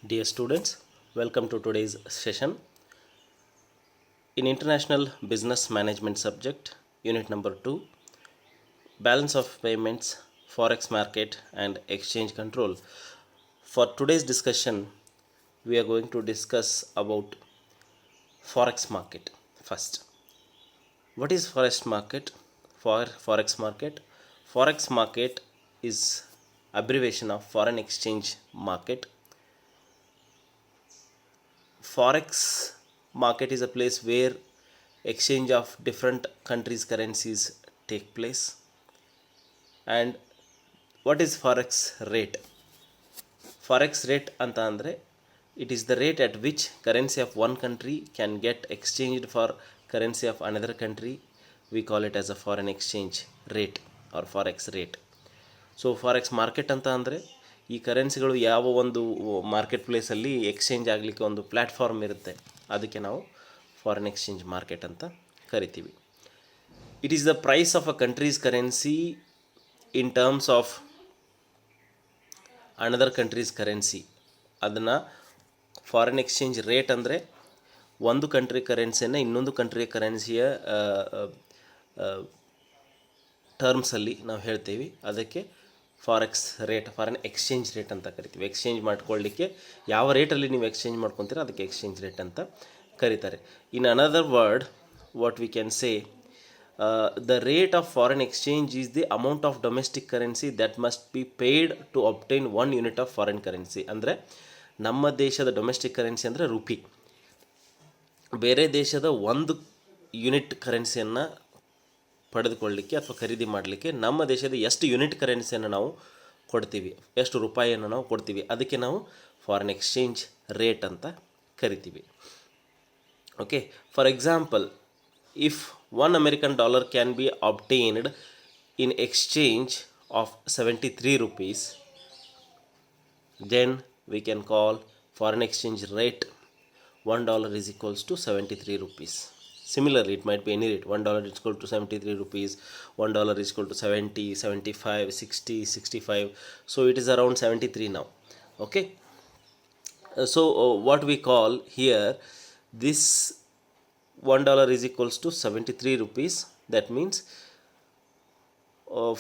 Dear students, welcome to today's session. In International Business Management subject, unit number 2, balance of payments, forex market and exchange control. For today's discussion, we are going to discuss about forex market first. What is forex market? Forex market. Forex market is abbreviation of foreign exchange market. Forex market is a place where exchange of different countries' currencies take place. And what is forex rate? Forex rate anta andre it is the rate at which currency of one country can get exchanged for currency of another country. We call it as a foreign exchange rate or forex rate. So forex market ಅಂತ ಅಂದರೆ ಈ ಕರೆನ್ಸಿಗಳು ಯಾವ ಒಂದು market ಪ್ಲೇಸಲ್ಲಿ exchange ಆಗಲಿಕ್ಕೆ ಒಂದು platform ಇರುತ್ತೆ, ಅದಕ್ಕೆ ನಾವು ಫಾರಿನ್ ಎಕ್ಸ್ಚೇಂಜ್ ಮಾರ್ಕೆಟ್ ಅಂತ ಕರಿತೀವಿ. It is the price of a country's currency in terms of another country's currency. ಅದನ್ನು ಫಾರಿನ್ ಎಕ್ಸ್ಚೇಂಜ್ ರೇಟ್ ಅಂದರೆ ಒಂದು ಕಂಟ್ರಿ ಕರೆನ್ಸಿಯನ್ನು ಇನ್ನೊಂದು ಕಂಟ್ರಿಯ ಕರೆನ್ಸಿಯ ಟರ್ಮ್ಸಲ್ಲಿ ನಾವು ಹೇಳ್ತೀವಿ. ಅದಕ್ಕೆ forex rate, foreign exchange rate ಅಂತ ಕರಿತೀವಿ. ಎಕ್ಸ್ಚೇಂಜ್ ಮಾಡ್ಕೊಳ್ಳಿಕ್ಕೆ ಯಾವ ರೇಟಲ್ಲಿ ನೀವು ಎಕ್ಸ್ಚೇಂಜ್ ಮಾಡ್ಕೊತೀರೋ ಅದಕ್ಕೆ ಎಕ್ಸ್ಚೇಂಜ್ ರೇಟ್ ಅಂತ ಕರೀತಾರೆ. In another word, what we can say, the rate of foreign exchange is the amount of domestic currency that must be paid to obtain 1 unit of foreign currency. ಅಂದರೆ ನಮ್ಮ ದೇಶದ domestic currency ಅಂದರೆ rupee. ಬೇರೆ ದೇಶದ 1 unit ಕರೆನ್ಸಿಯನ್ನು ಪಡೆದುಕೊಳ್ಳಲಿಕ್ಕೆ ಅಥವಾ ಖರೀದಿ ಮಾಡಲಿಕ್ಕೆ ನಮ್ಮ ದೇಶದ ಎಷ್ಟು ಯೂನಿಟ್ ಕರೆನ್ಸಿಯನ್ನು ನಾವು ಕೊಡ್ತೀವಿ, ಎಷ್ಟು ರೂಪಾಯಿಯನ್ನು ನಾವು ಕೊಡ್ತೀವಿ, ಅದಕ್ಕೆ ನಾವು ಫಾರಿನ್ ಎಕ್ಸ್ಚೇಂಜ್ ರೇಟ್ ಅಂತ ಕರಿತೀವಿ. Okay, for example, if $1 can be obtained in exchange of 73 rupees, then we can call foreign exchange rate $1 is equals to 73 rupees. Similarly, it might be any rate. $1 is equal to 73 rupees, $1 is equal to 70, 75, 60, 65. So it is around 73 now. Okay. What we call here, this $1 is equals to 73 rupees. That means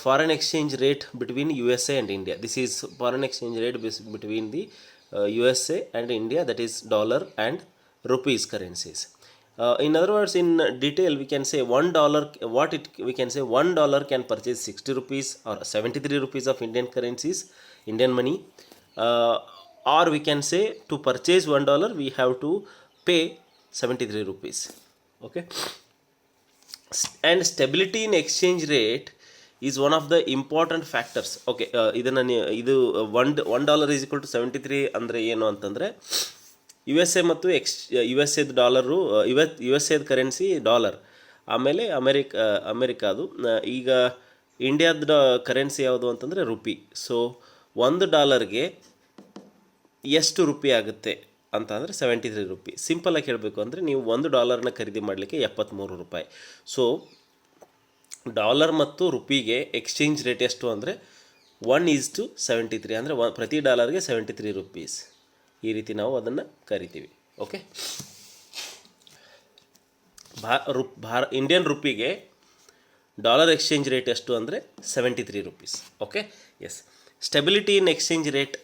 foreign exchange rate between USA and India. This is foreign exchange rate between the USA and India, that is dollar and rupees currencies. In other words, in detail, we can say $1, we can say $1 can purchase 60 rupees or 73 rupees of Indian currencies, Indian money, or we can say to purchase $1 we have to pay 73 rupees. Okay, and stability in exchange rate is one of the important factors. Okay, ಇದು $1 is equal to 73 ಅಂದರೆ ಏನು ಅಂತಂದರೆ, U S A ಮತ್ತು U S ಎದ dollar, U S ಎದ currency dollar, ಆಮೇಲೆ ಅಮೆರಿಕಾದು. ಈಗ ಇಂಡಿಯಾದ ಕರೆನ್ಸಿ ಯಾವುದು ಅಂತಂದರೆ ರುಪಿ. ಸೊ $1 ಎಷ್ಟು ರುಪಿ ಆಗುತ್ತೆ ಅಂತ ಅಂದರೆ 73 ರೂಪಿ. ಸಿಂಪಲಾಗಿ ಹೇಳಬೇಕು ಅಂದರೆ ನೀವು $1 ಖರೀದಿ ಮಾಡಲಿಕ್ಕೆ 73 ರೂಪಾಯಿ. ಸೊ ಡಾಲರ್ ಮತ್ತು ರುಪಿಗೆ ಎಕ್ಸ್ಚೇಂಜ್ ರೇಟ್ ಎಷ್ಟು ಅಂದರೆ 1:73, ಅಂದರೆ ಪ್ರತಿ ಡಾಲರ್ಗೆ 73 rupees. ಈ ರೀತಿ ನಾವು ಅದನ್ನು ಕರಿತೀವಿ. ಓಕೆ, ಇಂಡಿಯನ್ ರುಪಿಗೆ ಡಾಲರ್ ಎಕ್ಸ್ಚೇಂಜ್ ರೇಟ್ ಎಷ್ಟು ಅಂದರೆ 73 rupees. Okay, yes. Stability in exchange rate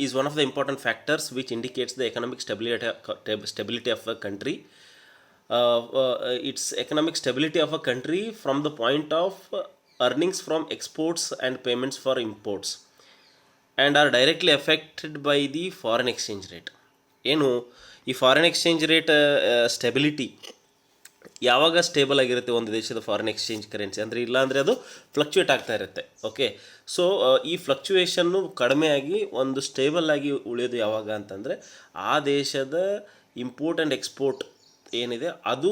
is one of the important factors which indicates the economic stability of a country. Its economic stability of a country from the point of earnings from exports and payments for imports, and are directly affected by the foreign exchange rate. ಏನು ಈ foreign exchange rate stability ಯಾವಾಗ stable ಆಗಿರುತ್ತೆ ಒಂದು ದೇಶದ foreign exchange currency ಅಂದರೆ, ಇಲ್ಲಾಂದರೆ ಅದು fluctuate ಆಗ್ತಾ ಇರುತ್ತೆ. ಓಕೆ, ಸೊ ಈ ಫ್ಲಕ್ಚುಯೇಷನ್ನು ಕಡಿಮೆಯಾಗಿ ಒಂದು ಸ್ಟೇಬಲ್ ಆಗಿ ಉಳಿಯೋದು ಯಾವಾಗ ಅಂತಂದರೆ ಆ ದೇಶದ ಇಂಪೋರ್ಟ್ ಆ್ಯಂಡ್ ಎಕ್ಸ್ಪೋರ್ಟ್ ಏನಿದೆ ಅದು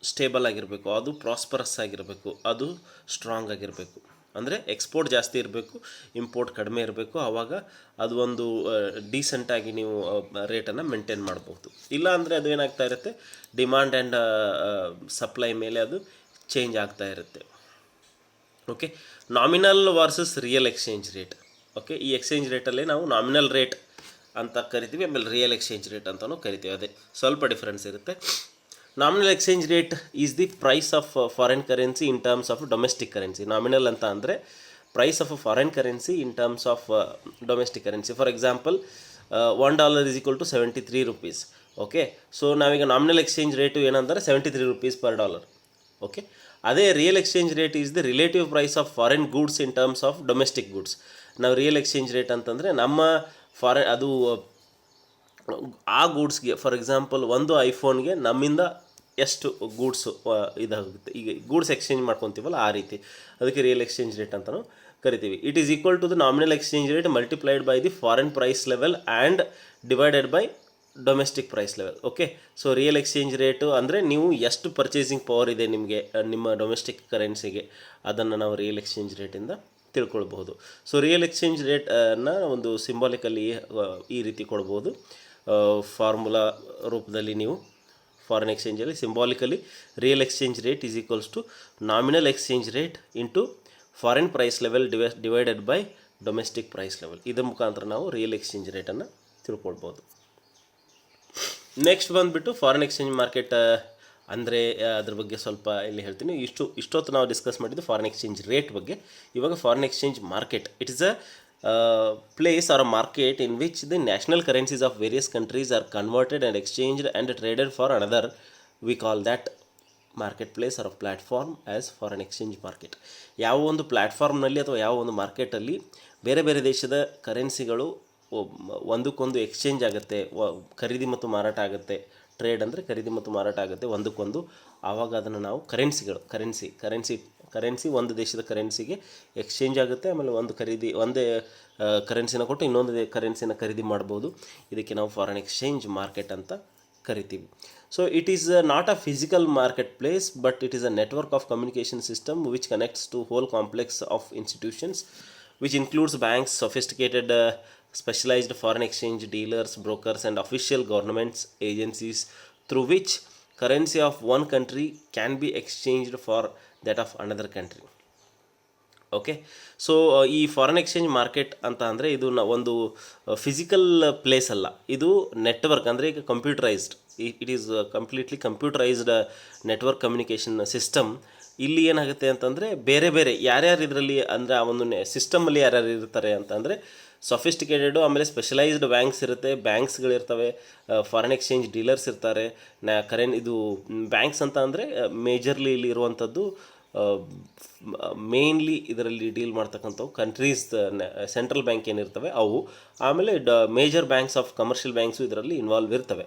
ಸ್ಟೇಬಲ್ ಆಗಿರಬೇಕು, ಅದು ಪ್ರಾಸ್ಪರಸ್ ಆಗಿರಬೇಕು, ಅದು ಸ್ಟ್ರಾಂಗ್ ಆಗಿರಬೇಕು. ಅಂದರೆ ಎಕ್ಸ್ಪೋರ್ಟ್ ಜಾಸ್ತಿ ಇರಬೇಕು, ಇಂಪೋರ್ಟ್ ಕಡಿಮೆ ಇರಬೇಕು. ಆವಾಗ ಅದು ಒಂದು ಡೀಸೆಂಟಾಗಿ ನೀವು ರೇಟನ್ನು ಮೇಂಟೈನ್ ಮಾಡ್ಬೋದು. ಇಲ್ಲ ಅಂದರೆ ಅದು ಏನಾಗ್ತಾ ಇರುತ್ತೆ, ಡಿಮಾಂಡ್ ಆ್ಯಂಡ್ ಸಪ್ಲೈ ಮೇಲೆ ಅದು ಚೇಂಜ್ ಆಗ್ತಾ ಇರುತ್ತೆ. Okay, nominal versus real exchange rate. Okay, ಈ ಎಕ್ಸ್ಚೇಂಜ್ ರೇಟಲ್ಲಿ ನಾವು ನಾಮಿನಲ್ ರೇಟ್ ಅಂತ ಕರಿತೀವಿ, ಆಮೇಲೆ ರಿಯಲ್ ಎಕ್ಸ್ಚೇಂಜ್ ರೇಟ್ ಅಂತಲೂ ಕರಿತೀವಿ. ಅದೇ ಸ್ವಲ್ಪ ಡಿಫ್ರೆನ್ಸ್ ಇರುತ್ತೆ. Nominal exchange rate is the price of foreign currency in terms of domestic currency. Nominal ಅಂತ ಅಂದರೆ price of foreign currency in terms of domestic currency. For example $1 is equal to 73 rupees. Okay, so ನಾವೀಗ nominal exchange rate ಏನಂದರೆ 73 rupees per dollar. Okay, ಅದೇ real exchange rate is the relative price of foreign goods in terms of domestic goods. ನಾವು real exchange rate ಅಂತಂದರೆ ನಮ್ಮ ಅದು ಆ ಗೂಡ್ಸ್ಗೆ, for example ಒಂದು ಐಫೋನ್ಗೆ ನಮ್ಮಿಂದ ಎಷ್ಟು ಗೂಡ್ಸು ಇದಾಗುತ್ತೆ, ಈಗ ಗೂಡ್ಸ್ ಎಕ್ಸ್ಚೇಂಜ್ ಮಾಡ್ಕೊತೀವಲ್ಲ ಆ ರೀತಿ, ಅದಕ್ಕೆ ರಿಯಲ್ ಎಕ್ಸ್ಚೇಂಜ್ ರೇಟ್ ಅಂತಲೂ ಕರಿತೀವಿ. It is equal to the nominal exchange rate multiplied by the foreign price level and divided by domestic price level. Okay, so real exchange rate ಅಂದರೆ ನೀವು ಎಷ್ಟು ಪರ್ಚೇಸಿಂಗ್ ಪವರ್ ಇದೆ ನಿಮಗೆ ನಿಮ್ಮ ಡೊಮೆಸ್ಟಿಕ್ ಕರೆನ್ಸಿಗೆ, ಅದನ್ನು ನಾವು ರಿಯಲ್ ಎಕ್ಸ್ಚೇಂಜ್ ರೇಟಿಂದ ತಿಳ್ಕೊಳ್ಬಹುದು. ಸೊ ರಿಯಲ್ ಎಕ್ಸ್ಚೇಂಜ್ ರೇಟನ್ನು ಒಂದು ಸಿಂಬಾಲಿಕಲಿ ಈ ರೀತಿ ಕೊಡ್ಬೋದು, ಫಾರ್ಮುಲಾ ರೂಪದಲ್ಲಿ ನೀವು ಫಾರಿನ್ ಎಕ್ಸ್ಚೇಂಜಲ್ಲಿ symbolically real exchange rate is equals to nominal exchange rate into foreign price level divided by domestic price level. ಇದರ ಮುಖಾಂತರ ನಾವು ರಿಯಲ್ ಎಕ್ಸ್ಚೇಂಜ್ ರೇಟನ್ನು ತಿಳ್ಕೊಳ್ಬೋದು. ನೆಕ್ಸ್ಟ್ ಬಂದುಬಿಟ್ಟು ಫಾರಿನ್ ಎಕ್ಸ್ಚೇಂಜ್ ಮಾರ್ಕೆಟ್ ಅಂದರೆ ಅದ್ರ ಬಗ್ಗೆ ಸ್ವಲ್ಪ ಇಲ್ಲಿ ಹೇಳ್ತೀನಿ. ಇಷ್ಟೊತ್ತು ನಾವು ಡಿಸ್ಕಸ್ ಮಾಡಿದ್ದು ಫಾರಿನ್ ಎಕ್ಸ್ಚೇಂಜ್ ರೇಟ್ ಬಗ್ಗೆ. ಇವಾಗ foreign exchange market, it is a place or a market in which the national currencies of various countries are converted and exchanged and traded for another. We call that marketplace or a platform as foreign exchange market. ಯಾವ ಒಂದು ಪ್ಲ್ಯಾಟ್ಫಾರ್ಮ್ನಲ್ಲಿ ಅಥವಾ ಯಾವ ಒಂದು ಮಾರ್ಕೆಟಲ್ಲಿ ಬೇರೆ ಬೇರೆ ದೇಶದ ಕರೆನ್ಸಿಗಳು ಒಂದಕ್ಕೊಂದು ಎಕ್ಸ್ಚೇಂಜ್ ಆಗುತ್ತೆ, ಖರೀದಿ ಮತ್ತು ಮಾರಾಟ ಆಗುತ್ತೆ. ಟ್ರೇಡ್ ಅಂದರೆ ಖರೀದಿ ಮತ್ತು ಮಾರಾಟ ಆಗುತ್ತೆ ಒಂದಕ್ಕೊಂದು. ಆವಾಗ ಅದನ್ನು ನಾವು ಕರೆನ್ಸಿ ಒಂದು ದೇಶದ ಕರೆನ್ಸಿಗೆ ಎಕ್ಸ್ಚೇಂಜ್ ಆಗುತ್ತೆ. ಆಮೇಲೆ ಒಂದೇ ಕರೆನ್ಸಿನ ಕೊಟ್ಟು ಇನ್ನೊಂದು ಕರೆನ್ಸಿನ ಖರೀದಿ ಮಾಡ್ಬೋದು. ಇದಕ್ಕೆ ನಾವು ಫಾರಿನ್ ಎಕ್ಸ್ಚೇಂಜ್ ಮಾರ್ಕೆಟ್ ಅಂತ ಕರಿತೀವಿ. So it is not a physical market place, but it is a network of communication system which connects to hole complex of institutions which includes banks, sophisticated specialized foreign exchange dealers, brokers and official governments agencies through which currency of one country can be exchanged for that of another country. Okay, so ಈ foreign exchange market ಅಂತ ಅಂದರೆ ಇದು ಒಂದು physical place ಅಲ್ಲ, ಇದು network. ಅಂದರೆ ಈಗ computerised, it is completely computerised network communication system. ಇಲ್ಲಿ ಏನಾಗುತ್ತೆ ಅಂತಂದರೆ ಬೇರೆ ಬೇರೆ ಯಾರ್ಯಾರು ಇದರಲ್ಲಿ ಅಂದರೆ ಆ ಒಂದು ಸಿಸ್ಟಮಲ್ಲಿ ಯಾರ್ಯಾರು ಇರ್ತಾರೆ ಅಂತಂದರೆ ಸೊಫಿಸ್ಟಿಕೇಟೆಡು, ಆಮೇಲೆ ಸ್ಪೆಷಲೈಸ್ಡ್ ಬ್ಯಾಂಕ್ಸ್ ಇರುತ್ತೆ, ಬ್ಯಾಂಕ್ಸ್ಗಳಿರ್ತವೆ, ಫಾರಿನ್ ಎಕ್ಸ್ಚೇಂಜ್ ಡೀಲರ್ಸ್ ಇರ್ತಾರೆ. ಇದು ಬ್ಯಾಂಕ್ಸ್ ಅಂತ ಅಂದರೆ ಮೇಜರ್ಲಿ ಇಲ್ಲಿ ಇರುವಂಥದ್ದು ಮೇನ್ಲಿ ಇದರಲ್ಲಿ ಡೀಲ್ ಮಾಡ್ತಕ್ಕಂಥವು ಕಂಟ್ರೀಸ್ ಸೆಂಟ್ರಲ್ ಬ್ಯಾಂಕ್ ಏನಿರ್ತವೆ ಅವು. ಆಮೇಲೆ major banks of commercial banks ಇದರಲ್ಲಿ ಇನ್ವಾಲ್ವ್ ಇರ್ತವೆ.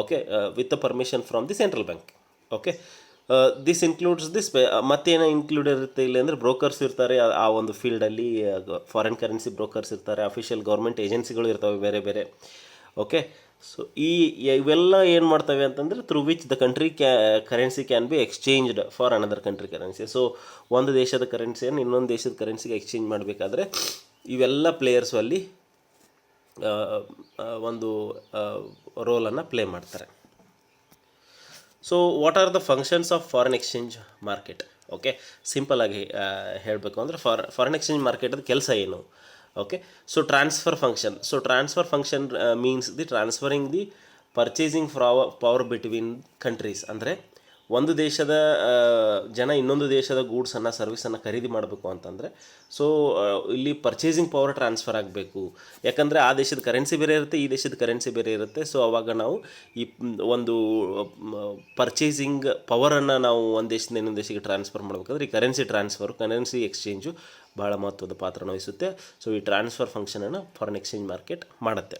Okay, with the permission from the central bank. Okay, this includes ಮತ್ತೇನು ಇನ್ಕ್ಲೂಡ್ ಇರುತ್ತೆ ಇಲ್ಲಿ ಅಂದರೆ ಬ್ರೋಕರ್ಸ್ ಇರ್ತಾರೆ ಆ ಒಂದು ಫೀಲ್ಡಲ್ಲಿ, ಫಾರಿನ್ ಕರೆನ್ಸಿ ಬ್ರೋಕರ್ಸ್ ಇರ್ತಾರೆ, ಅಫಿಷಿಯಲ್ ಗೌರ್ಮೆಂಟ್ ಏಜೆನ್ಸಿಗಳು ಇರ್ತವೆ ಬೇರೆ ಬೇರೆ. ಓಕೆ, ಸೊ ಇವೆಲ್ಲ ಏನು ಮಾಡ್ತವೆ ಅಂತಂದರೆ through which the country currency can be exchanged for another country currency. So ಒಂದು ದೇಶದ ಕರೆನ್ಸಿಯನ್ನು ಇನ್ನೊಂದು ದೇಶದ ಕರೆನ್ಸಿಗೆ ಎಕ್ಸ್ಚೇಂಜ್ ಮಾಡಬೇಕಾದ್ರೆ ಇವೆಲ್ಲ ಪ್ಲೇಯರ್ಸು ಅಲ್ಲಿ ಒಂದು ರೋಲನ್ನು ಪ್ಲೇ ಮಾಡ್ತಾರೆ. So what are the functions of foreign exchange market? Okay, simple ಆಗಿ ಹೇಳಬೇಕು ಅಂದರೆ ಫಾರಿನ್ ಎಕ್ಸ್ಚೇಂಜ್ ಮಾರ್ಕೆಟದ ಕೆಲಸ ಏನು? Okay, so transfer function means the transferring the purchasing power between countries. ಅಂದರೆ ಒಂದು ದೇಶದ ಜನ ಇನ್ನೊಂದು ದೇಶದ ಗೂಡ್ಸನ್ನು ಸರ್ವಿಸನ್ನು ಖರೀದಿ ಮಾಡಬೇಕು ಅಂತಂದರೆ ಸೊ ಇಲ್ಲಿ ಪರ್ಚೇಸಿಂಗ್ ಪವರ್ ಟ್ರಾನ್ಸ್ಫರ್ ಆಗಬೇಕು. ಯಾಕಂದರೆ ಆ ದೇಶದ ಕರೆನ್ಸಿ ಬೇರೆ ಇರುತ್ತೆ, ಈ ದೇಶದ ಕರೆನ್ಸಿ ಬೇರೆ ಇರುತ್ತೆ. ಸೊ ಆವಾಗ ನಾವು ಈ ಒಂದು ಪರ್ಚೇಸಿಂಗ್ ಪವರನ್ನು ನಾವು ಒಂದು ದೇಶದಿಂದ ಇನ್ನೊಂದು ದೇಶಕ್ಕೆ ಟ್ರಾನ್ಸ್ಫರ್ ಮಾಡಬೇಕಾದ್ರೆ ಈ ಕರೆನ್ಸಿ ಎಕ್ಸ್ಚೇಂಜು ಭಾಳ ಮಹತ್ವದ ಪಾತ್ರನ ವಹಿಸುತ್ತೆ. ಸೊ ಈ ಟ್ರಾನ್ಸ್ಫರ್ ಫಂಕ್ಷನನ್ನು ಫಾರಿನ್ ಎಕ್ಸ್ಚೇಂಜ್ ಮಾರ್ಕೆಟ್ ಮಾಡುತ್ತೆ.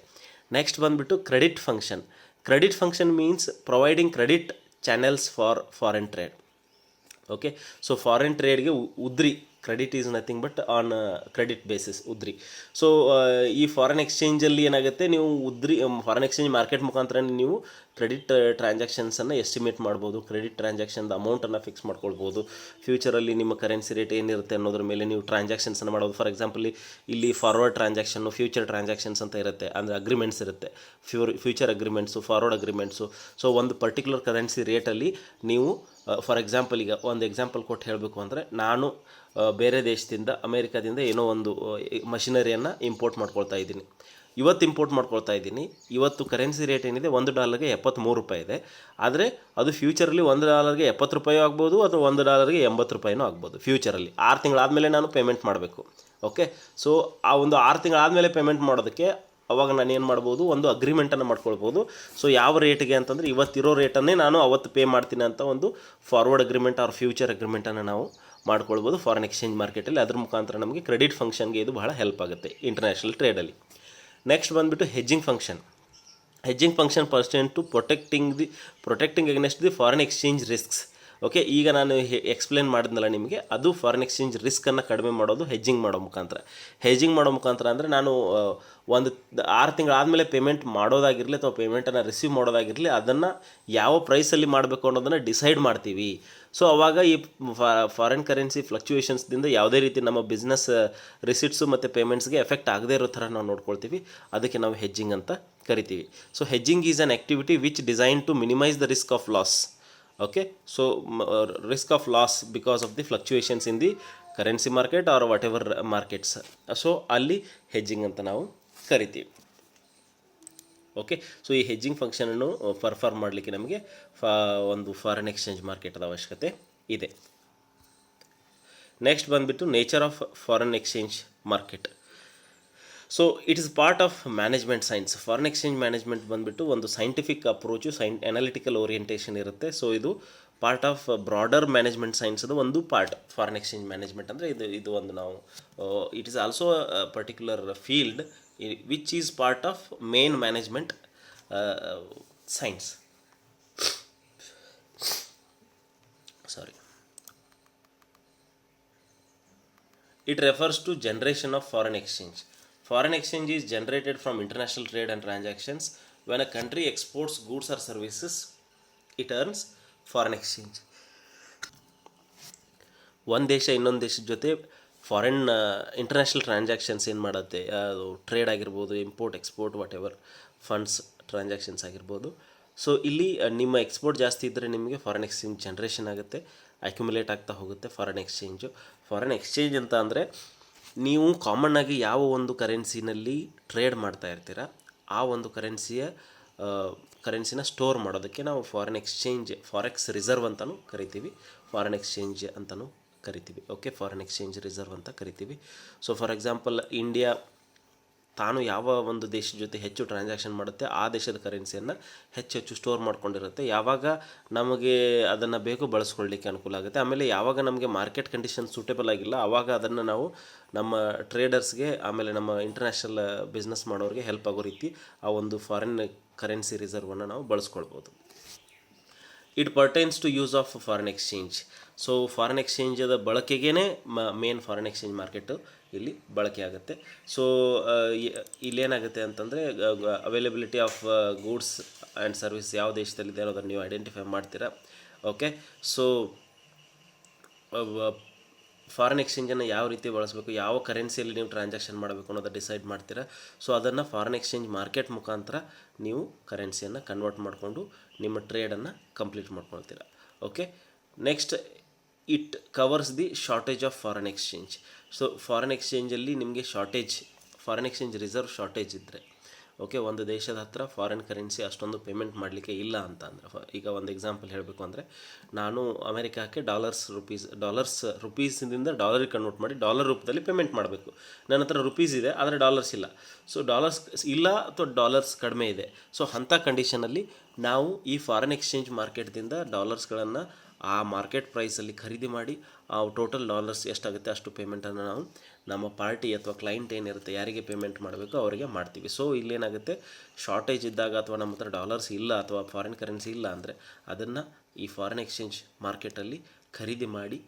ನೆಕ್ಸ್ಟ್ ಬಂದುಬಿಟ್ಟು credit function means providing credit channels for foreign trade. Okay, so foreign ಟ್ರೇಡ್ಗೆ ಉದ್ರಿ, credit is nothing but on credit basis ಉದ್ರಿ. ಸೊ ಈ ಫಾರಿನ್ ಎಕ್ಸ್ಚೇಂಜಲ್ಲಿ ಏನಾಗುತ್ತೆ, ನೀವು ಫಾರಿನ್ ಎಕ್ಸ್ಚೇಂಜ್ ಮಾರ್ಕೆಟ್ ಮುಖಾಂತರ ನೀವು ಕ್ರೆಡಿಟ್ ಟ್ರಾನ್ಸಾಕ್ಷನ್ಸನ್ನು ಎಸ್ಟಿಮೇಟ್ ಮಾಡ್ಬೋದು, ಕ್ರೆಡಿಟ್ ಟ್ರಾನ್ಸಾಕ್ಷನ್ದ ಅಮೌಂಟನ್ನು ಫಿಕ್ಸ್ ಮಾಡ್ಕೊಳ್ಬೋದು. ಫ್ಯೂಚರಲ್ಲಿ ನಿಮ್ಮ ಕರೆನ್ಸಿ ರೇಟ್ ಏನಿರುತ್ತೆ ಅನ್ನೋದ್ರ ಮೇಲೆ ನೀವು ಟ್ರಾನ್ಸಾಕ್ಷನ್ಸನ್ನು ಮಾಡ್ಬೋದು. ಫಾರ್ ಎಕ್ಸಾಂಪಲ್ ಇಲ್ಲಿ ಫಾರ್ವರ್ಡ್ ಟ್ರಾನ್ಸಾಕ್ಷನ್ನು, ಫ್ಯೂಚರ್ ಟ್ರಾನ್ಸಾಕ್ಷನ್ಸ್ ಅಂತ ಇರುತ್ತೆ, ಅಂದರೆ ಅಗ್ರಿಮೆಂಟ್ಸ್ ಇರುತ್ತೆ, ಫ್ಯೂಚರ್ ಅಗ್ರಿಮೆಂಟ್ಸು, ಫಾರ್ವರ್ಡ್ ಅಗ್ರಿಮೆಂಟ್ಸು. ಸೊ ಒಂದು ಪರ್ಟಿಕ್ಯುಲರ್ ಕರೆನ್ಸಿ ರೇಟಲ್ಲಿ ನೀವು ಫಾರ್ ಎಕ್ಸಾಂಪಲ್ ಈಗ ಒಂದು ಎಕ್ಸಾಂಪಲ್ ಕೊಟ್ಟು ಹೇಳಬೇಕು ಅಂದರೆ ನಾನು ಬೇರೆ ದೇಶದಿಂದ ಅಮೇರಿಕಾದಿಂದ ಏನೋ ಒಂದು ಮಷಿನರಿಯನ್ನು ಇಂಪೋರ್ಟ್ ಮಾಡ್ಕೊಳ್ತಾ ಇದ್ದೀನಿ. ಇವತ್ತು ಇಂಪೋರ್ಟ್ ಮಾಡ್ಕೊಳ್ತಾ ಇದ್ದೀನಿ, ಇವತ್ತು ಕರೆನ್ಸಿ ರೇಟ್ ಏನಿದೆ $1ಗೆ 73 ರೂಪಾಯಿ ಇದೆ. ಆದರೆ ಅದು ಫ್ಯೂಚರಲ್ಲಿ $1ಗೆ 70 ರೂಪಾಯಿ ಆಗ್ಬೋದು ಅಥವಾ $1ಗೆ 80 ರೂಪಾಯಿನೂ ಆಗ್ಬೋದು. ಫ್ಯೂಚರಲ್ಲಿ 6 ತಿಂಗಳಾದಮೇಲೆ ನಾನು ಪೇಮೆಂಟ್ ಮಾಡಬೇಕು. ಓಕೆ, ಸೊ ಆ ಒಂದು 6 ತಿಂಗಳಾದಮೇಲೆ ಪೇಮೆಂಟ್ ಮಾಡೋದಕ್ಕೆ ಅವಾಗ ನಾನು ಏನು ಮಾಡ್ಬೋದು, ಒಂದು ಅಗ್ರಿಮೆಂಟನ್ನು ಮಾಡ್ಕೊಳ್ಬೋದು. ಸೊ ಯಾವ ರೇಟ್ಗೆ ಅಂತಂದರೆ ಇವತ್ತಿರೋ ರೇಟನ್ನೇ ನಾನು ಅವತ್ತು ಪೇ ಮಾಡ್ತೀನಿ ಅಂತ ಒಂದು ಫಾರ್ವರ್ಡ್ ಅಗ್ರಿಮೆಂಟ್ ಆರ್ ಫ್ಯೂಚರ್ ಅಗ್ರಿಮೆಂಟನ್ನು ನಾವು ಮಾಡ್ಕೊಳ್ಬೋದು ಫಾರಿನ್ ಎಕ್ಸ್ಚೇಂಜ್ ಮಾರ್ಕೆಟಲ್ಲಿ. ಅದ್ರ ಮುಖಾಂತರ ನಮಗೆ ಕ್ರೆಡಿಟ್ ಫಂಕ್ಷನ್ಗೆ ಇದು ಬಹಳ ಹೆಲ್ಪ್ ಆಗುತ್ತೆ ಇಂಟರ್ನ್ಯಾಷನಲ್ ಟ್ರೇಡಲ್ಲಿ. ನೆಕ್ಸ್ಟ್ ಬಂದುಬಿಟ್ಟು hedging function. Hedging function pertinent to protecting against the foreign exchange risks. Okay, ಈಗ ನಾನು ಎಕ್ಸ್ಪ್ಲೇನ್ ಮಾಡಿದ್ನಲ್ಲ ನಿಮಗೆ, ಅದು ಫಾರಿನ್ ಎಕ್ಸ್ಚೇಂಜ್ ರಿಸ್ಕನ್ನು ಕಡಿಮೆ ಮಾಡೋದು ಹೆಜ್ಜಿಂಗ್ ಮಾಡೋ ಮುಖಾಂತರ. ಹೆಜ್ಜಿಂಗ್ ಮಾಡೋ ಮುಖಾಂತರ ಅಂದರೆ ನಾನು ಒಂದು 6 ತಿಂಗಳಾದಮೇಲೆ ಪೇಮೆಂಟ್ ಮಾಡೋದಾಗಿರಲಿ ಅಥವಾ ಪೇಮೆಂಟನ್ನು ರಿಸೀವ್ ಮಾಡೋದಾಗಿರಲಿ, ಅದನ್ನು ಯಾವ ಪ್ರೈಸಲ್ಲಿ ಮಾಡಬೇಕು ಅನ್ನೋದನ್ನು ಡಿಸೈಡ್ ಮಾಡ್ತೀವಿ. ಸೊ ಅವಾಗ ಈ ಫಾರಿನ್ ಕರೆನ್ಸಿ ಫ್ಲಕ್ಚುಯೇಷನ್ಸ್ದಿಂದ ಯಾವುದೇ ರೀತಿ ನಮ್ಮ ಬಿಸ್ನೆಸ್ ರಿಸಿಟ್ಸು ಮತ್ತು ಪೇಮೆಂಟ್ಸ್ಗೆ ಎಫೆಕ್ಟ್ ಆಗದೇ ಇರೋ ಥರ ನಾವು ನೋಡ್ಕೊಳ್ತೀವಿ. ಅದಕ್ಕೆ ನಾವು ಹೆಜ್ಜಿಂಗ್ ಅಂತ ಕರಿತೀವಿ. So hedging is an activity which design to minimise the risk of loss. Okay, so risk of loss because of the fluctuations in the currency market or whatever markets. So ಅಲ್ಲಿ hedging ಅಂತ ನಾವು ಕರಿತೀವಿ. Okay, so ಈ hedging ಫಂಕ್ಷನನ್ನು perform ಮಾಡಲಿಕ್ಕೆ ನಮಗೆ ಒಂದು foreign exchange ಮಾರ್ಕೆಟದ ಅವಶ್ಯಕತೆ ಇದೆ. ನೆಕ್ಸ್ಟ್ ಬಂದುಬಿಟ್ಟು nature of foreign exchange market. So it is part of management science. Foreign exchange management ಬಂದುಬಿಟ್ಟು ಒಂದು ಸೈಂಟಿಫಿಕ್ ಅಪ್ರೋಚು, ಅನಾಲಿಟಿಕಲ್ ಓರಿಯೆಂಟೇಷನ್ ಇರುತ್ತೆ. ಸೊ ಇದು ಪಾರ್ಟ್ ಆಫ್ ಬ್ರಾಡರ್ ಮ್ಯಾನೇಜ್ಮೆಂಟ್ ಸೈನ್ಸದು ಒಂದು ಪಾರ್ಟ್. ಫಾರಿನ್ ಎಕ್ಸ್ಚೇಂಜ್ ಮ್ಯಾನೇಜ್ಮೆಂಟ್ ಅಂದರೆ ಇದು ಒಂದು ನಾವು it is also particular field which is part of main management science. Sorry, it refers to generation of foreign exchange. Foreign exchange is generated from international trade and transactions. When a country exports goods or services, it earns foreign exchange. ಒಂದು ದೇಶ ಇನ್ನೊಂದು ದೇಶದ ಜೊತೆ foreign international transactions ಏನು ಮಾಡುತ್ತೆ, ಅದು trade ಆಗಿರ್ಬೋದು, import export what ever funds transactions ಆಗಿರ್ಬೋದು. ಸೊ ಇಲ್ಲಿ ನಿಮ್ಮ ಎಕ್ಸ್ಪೋರ್ಟ್ ಜಾಸ್ತಿ ಇದ್ದರೆ ನಿಮಗೆ ಫಾರಿನ್ ಎಕ್ಸ್ಚೇಂಜ್ ಜನ್ರೇಷನ್ ಆಗುತ್ತೆ, ಅಕ್ಯುಮುಲೇಟ್ ಆಗ್ತಾ ಹೋಗುತ್ತೆ ಫಾರಿನ್ ಎಕ್ಸ್ಚೇಂಜು. ಫಾರಿನ್ ಎಕ್ಸ್ಚೇಂಜ್ ಅಂತ ಅಂದರೆ ನೀವು ಕಾಮನ್ನಾಗಿ ಯಾವ ಒಂದು ಕರೆನ್ಸಿನಲ್ಲಿ ಟ್ರೇಡ್ ಮಾಡ್ತಾ ಇರ್ತೀರ ಆ ಒಂದು ಕರೆನ್ಸಿನ ಸ್ಟೋರ್ ಮಾಡೋದಕ್ಕೆ ನಾವು ಫಾರಿನ್ ಎಕ್ಸ್ಚೇಂಜ್, ಫಾರೆಕ್ಸ್ ರಿಸರ್ವ್ ಅಂತಲೂ ಕರಿತೀವಿ, ಫಾರಿನ್ ಎಕ್ಸ್ಚೇಂಜ್ ಅಂತಲೂ ಕರಿತೀವಿ. ಓಕೆ, ಫಾರಿನ್ ಎಕ್ಸ್ಚೇಂಜ್ ರಿಸರ್ವ್ ಅಂತ ಕರಿತೀವಿ. ಸೊ ಫಾರ್ ಎಕ್ಸಾಂಪಲ್ ಇಂಡಿಯಾ ತಾನು ಯಾವ ಒಂದು ದೇಶದ ಜೊತೆ ಹೆಚ್ಚು ಟ್ರಾನ್ಸಾಕ್ಷನ್ ಮಾಡುತ್ತೆ ಆ ದೇಶದ ಕರೆನ್ಸಿಯನ್ನು ಹೆಚ್ಚು ಸ್ಟೋರ್ ಮಾಡ್ಕೊಂಡಿರುತ್ತೆ. ಯಾವಾಗ ನಮಗೆ ಅದನ್ನು ಬೇಕು ಬಳಸ್ಕೊಳ್ಳಿಕ್ಕೆ ಅನುಕೂಲ ಆಗುತ್ತೆ. ಆಮೇಲೆ ಯಾವಾಗ ನಮಗೆ ಮಾರ್ಕೆಟ್ ಕಂಡೀಷನ್ ಸೂಟೇಬಲ್ ಆಗಿಲ್ಲ ಆವಾಗ ಅದನ್ನು ನಾವು ನಮ್ಮ ಟ್ರೇಡರ್ಸ್ಗೆ ಆಮೇಲೆ ನಮ್ಮ ಇಂಟರ್ನ್ಯಾಷನಲ್ ಬಿಸ್ನೆಸ್ ಮಾಡೋರಿಗೆ ಹೆಲ್ಪ್ ಆಗೋ ರೀತಿ ಆ ಒಂದು ಫಾರಿನ್ ಕರೆನ್ಸಿ ರಿಸರ್ವನ್ನು ನಾವು ಬಳಸ್ಕೊಳ್ಬೋದು. It pertains to use of foreign exchange. So foreign ಎಕ್ಸ್ಚೇಂಜದ ಬಳಕೆಗೇ ಮೇನ್ ಫಾರಿನ್ ಎಕ್ಸ್ಚೇಂಜ್ ಮಾರ್ಕೆಟು ಇಲ್ಲಿ ಬಳಕೆ ಆಗುತ್ತೆ. ಸೊ ಇಲ್ಲೇನಾಗುತ್ತೆ ಅಂತಂದರೆ availability of goods and service ಯಾವ ದೇಶದಲ್ಲಿದೆ ಅನ್ನೋದನ್ನು ನೀವು ಐಡೆಂಟಿಫೈ ಮಾಡ್ತೀರಾ. ಓಕೆ, ಸೊ ಫಾರಿನ್ ಎಕ್ಸ್ಚೇಂಜನ್ನು ಯಾವ ರೀತಿ ಬಳಸಬೇಕು, ಯಾವ ಕರೆನ್ಸಿಯಲ್ಲಿ ನೀವು ಟ್ರಾನ್ಸಾಕ್ಷನ್ ಮಾಡಬೇಕು ಅನ್ನೋದು ಡಿಸೈಡ್ ಮಾಡ್ತೀರಾ. ಸೊ ಅದನ್ನು ಫಾರಿನ್ ಎಕ್ಸ್ಚೇಂಜ್ ಮಾರ್ಕೆಟ್ ಮುಖಾಂತರ ನೀವು ಕರೆನ್ಸಿಯನ್ನು ಕನ್ವರ್ಟ್ ಮಾಡಿಕೊಂಡು ನಿಮ್ಮ ಟ್ರೇಡನ್ನು ಕಂಪ್ಲೀಟ್ ಮಾಡ್ಕೊಳ್ತೀರಾ. Okay, next it covers the shortage of foreign exchange. So ಫಾರಿನ್ ಎಕ್ಸ್ಚೇಂಜಲ್ಲಿ ನಿಮಗೆ ಫಾರಿನ್ ಎಕ್ಸ್ಚೇಂಜ್ ರಿಸರ್ವ್ ಶಾರ್ಟೇಜ್ ಇದ್ದರೆ, ಓಕೆ, ಒಂದು ದೇಶದ ಹತ್ರ ಫಾರಿನ್ ಕರೆನ್ಸಿ ಅಷ್ಟೊಂದು ಪೇಮೆಂಟ್ ಮಾಡಲಿಕ್ಕೆ ಇಲ್ಲ ಅಂತ ಅಂದರೆ, ಈಗ ಒಂದು ಎಕ್ಸಾಂಪಲ್ ಹೇಳಬೇಕು ಅಂದರೆ ನಾನು ಅಮೆರಿಕಕ್ಕೆ ರುಪೀಸಿಂದ ಡಾಲರಿಗೆ ಕನ್ವರ್ಟ್ ಮಾಡಿ ಡಾಲರ್ ರೂಪದಲ್ಲಿ ಪೇಮೆಂಟ್ ಮಾಡಬೇಕು. ನನ್ನ ಹತ್ರ ರುಪೀಸ್ ಇದೆ ಆದರೆ ಡಾಲರ್ಸ್ ಇಲ್ಲ. ಸೊ ಡಾಲರ್ಸ್ ಇಲ್ಲ ಅಥವಾ ಡಾಲರ್ಸ್ ಕಡಿಮೆ ಇದೆ. ಸೊ ಅಂಥ ಕಂಡೀಷನಲ್ಲಿ ನಾವು ಈ ಫಾರಿನ್ ಎಕ್ಸ್ಚೇಂಜ್ ಮಾರ್ಕೆಟ್ದಿಂದ ಡಾಲರ್ಸ್ಗಳನ್ನು ಆ ಮಾರ್ಕೆಟ್ ಪ್ರೈಸಲ್ಲಿ ಖರೀದಿ ಮಾಡಿ ಆ ಟೋಟಲ್ ಡಾಲರ್ಸ್ ಎಷ್ಟಾಗುತ್ತೆ ಅಷ್ಟು ಪೇಮೆಂಟನ್ನು ನಾವು ನಮ್ಮ ಪಾರ್ಟಿ ಅಥವಾ ಕ್ಲೈಂಟ್ ಏನಿರುತ್ತೆ ಯಾರಿಗೆ ಪೇಮೆಂಟ್ ಮಾಡಬೇಕು ಅವರಿಗೆ ಮಾಡ್ತೀವಿ. ಸೊ ಇಲ್ಲೇನಾಗುತ್ತೆ, ಶಾರ್ಟೇಜ್ ಇದ್ದಾಗ ಅಥವಾ ನಮ್ಮ ಹತ್ರ ಡಾಲರ್ಸ್ ಇಲ್ಲ ಅಥವಾ ಫಾರಿನ್ ಕರೆನ್ಸಿ ಇಲ್ಲ ಅಂದರೆ ಅದನ್ನು ಈ ಫಾರಿನ್ ಎಕ್ಸ್ಚೇಂಜ್ ಮಾರ್ಕೆಟಲ್ಲಿ ಖರೀದಿ ಮಾಡಿ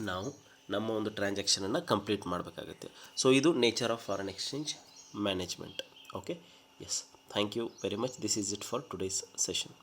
ನಾವು ನಮ್ಮ ಒಂದು ಟ್ರಾನ್ಸಾಕ್ಷನನ್ನು ಕಂಪ್ಲೀಟ್ ಮಾಡಬೇಕಾಗುತ್ತೆ. ಸೊ ಇದು nature of foreign exchange management. Okay, yes, thank you very much. This is it for today's session.